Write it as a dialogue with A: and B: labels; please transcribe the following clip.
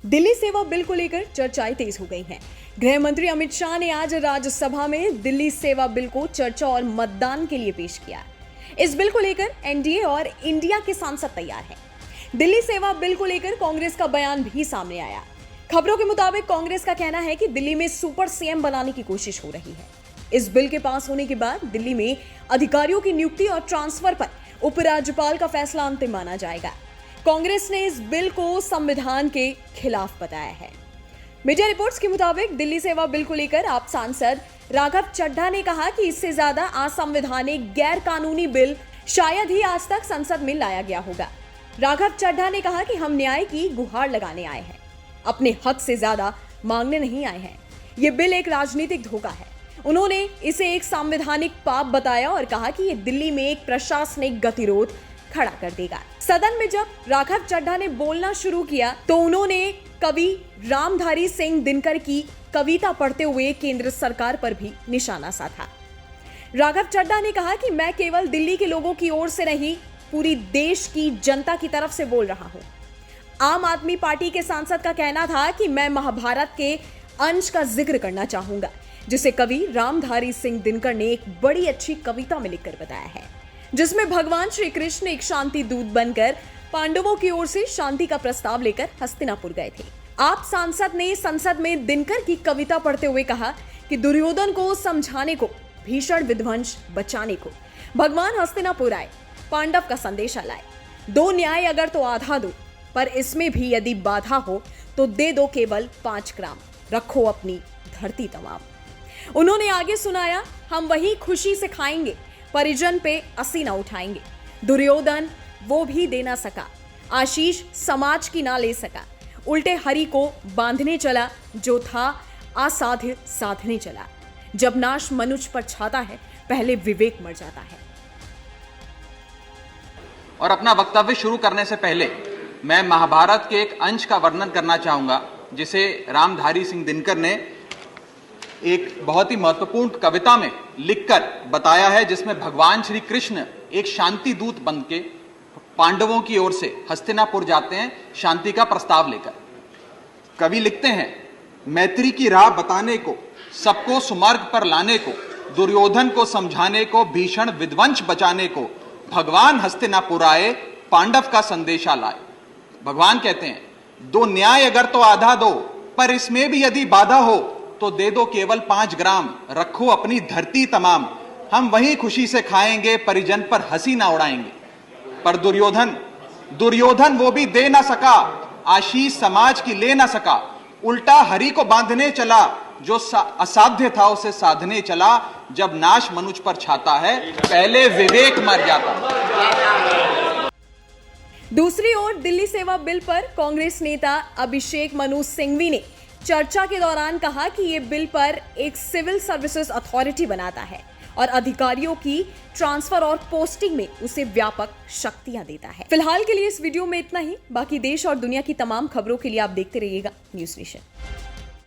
A: दिल्ली सेवा बिल को लेकर चर्चाएं तेज हो गई हैं। गृह मंत्री अमित शाह ने आज राज्यसभा में दिल्ली सेवा बिल को चर्चा और मतदान के लिए पेश किया। इस बिल को लेकर एनडीए और इंडिया के सांसद तैयार हैं। दिल्ली सेवा बिल को लेकर कांग्रेस का बयान भी सामने आया। खबरों के मुताबिक कांग्रेस का कहना है कि दिल्ली में सुपर सीएम बनाने की कोशिश हो रही है। इस बिल के पास होने के बाद दिल्ली में अधिकारियों की नियुक्ति और ट्रांसफर पर उपराज्यपाल का फैसला अंतिम माना जाएगा। कांग्रेस ने इस बिल को संविधान के खिलाफ बताया है। मीडिया रिपोर्ट्स के मुताबिक दिल्ली सेवा बिल को लेकर आप सांसद राघव चड्ढा ने कहा कि इससे ज्यादा असंवैधानिक गैर कानूनी बिल शायद ही आज तक संसद में लाया गया होगा। राघव चड्ढा ने कहा कि हम न्याय की गुहार लगाने आए हैं, अपने हक से ज्यादा मांगने नहीं आए हैं। ये बिल एक राजनीतिक धोखा है। उन्होंने इसे एक संवैधानिक पाप बताया और कहा कि ये दिल्ली में एक प्रशासनिक गतिरोध खड़ा कर देगा। सदन में जब राघव चड्ढा ने बोलना शुरू किया तो उन्होंने कवि रामधारी सिंह दिनकर की कविता पढ़ते हुए केंद्र सरकार पर भी निशाना साधा। राघव चड्ढा ने कहा कि मैं केवल दिल्ली के लोगों की ओर से नहीं, पूरी देश की जनता की तरफ से बोल रहा हूं। आम आदमी पार्टी के सांसद का कहना था कि मैं महाभारत के अंश का जिक्र करना चाहूंगा, जिसे कवि रामधारी सिंह दिनकर ने एक बड़ी अच्छी कविता में लिखकर बताया है, जिसमें भगवान श्री कृष्ण एक शांति दूत बनकर पांडवों की ओर से शांति का प्रस्ताव लेकर हस्तिनापुर गए थे। आप सांसद ने संसद में दिनकर की कविता पढ़ते हुए कहा कि दुर्योधन को समझाने को, भीषण विध्वंस बचाने को भगवान हस्तिनापुर आए, पांडव का संदेशा लाए। दो न्याय अगर तो आधा दो, पर इसमें भी यदि बाधा हो तो दे दो केवल 5 ग्राम, रखो अपनी धरती तमाम। उन्होंने आगे सुनाया, हम वही खुशी से खाएंगे, परिजन पे असी ना उठाएंगे। दुर्योधन वो भी दे ना सका, आशीष समाज की ना ले सका। उल्टे हरि को बांधने चला, जो था असाध्य साधने चला। जब नाश मनुष्य पर छाता है, पहले विवेक मर जाता है।
B: और अपना वक्तव्य शुरू करने से पहले मैं महाभारत के एक अंश का वर्णन करना चाहूंगा, जिसे रामधारी सिंह दिनकर ने एक बहुत ही महत्वपूर्ण कविता में लिखकर बताया है, जिसमें भगवान श्री कृष्ण एक शांति दूत बनके पांडवों की ओर से हस्तिनापुर जाते हैं शांति का प्रस्ताव लेकर। कवि लिखते हैं, मैत्री की राह बताने को, सबको सुमार्ग पर लाने को, दुर्योधन को समझाने को, भीषण विध्वंस बचाने को भगवान हस्तिनापुर आए, पांडव का संदेशा लाए। भगवान कहते हैं, दो न्याय अगर तो आधा दो, पर इसमें भी यदि बाधा हो तो दे दो केवल 5 ग्राम, रखो अपनी धरती तमाम। हम वही खुशी से खाएंगे, परिजन पर हंसी ना उड़ाएंगे। पर दुर्योधन वो भी दे ना सका, आशीष समाज की ले ना सका। उल्टा हरि को बांधने चला, जो असाध्य था उसे साधने चला। जब नाश मनुष्य पर छाता है, पहले विवेक मर जाता।
A: दूसरी ओर दिल्ली सेवा बिल पर कांग्रेस नेता अभिषेक मनु सिंघवी ने चर्चा के दौरान कहा कि यह बिल पर एक सिविल सर्विसेज अथॉरिटी बनाता है और अधिकारियों की ट्रांसफर और पोस्टिंग में उसे व्यापक शक्तियां देता है। फिलहाल के लिए इस वीडियो में इतना ही। बाकी देश और दुनिया की तमाम खबरों के लिए आप देखते रहिएगा न्यूज़ नेशन।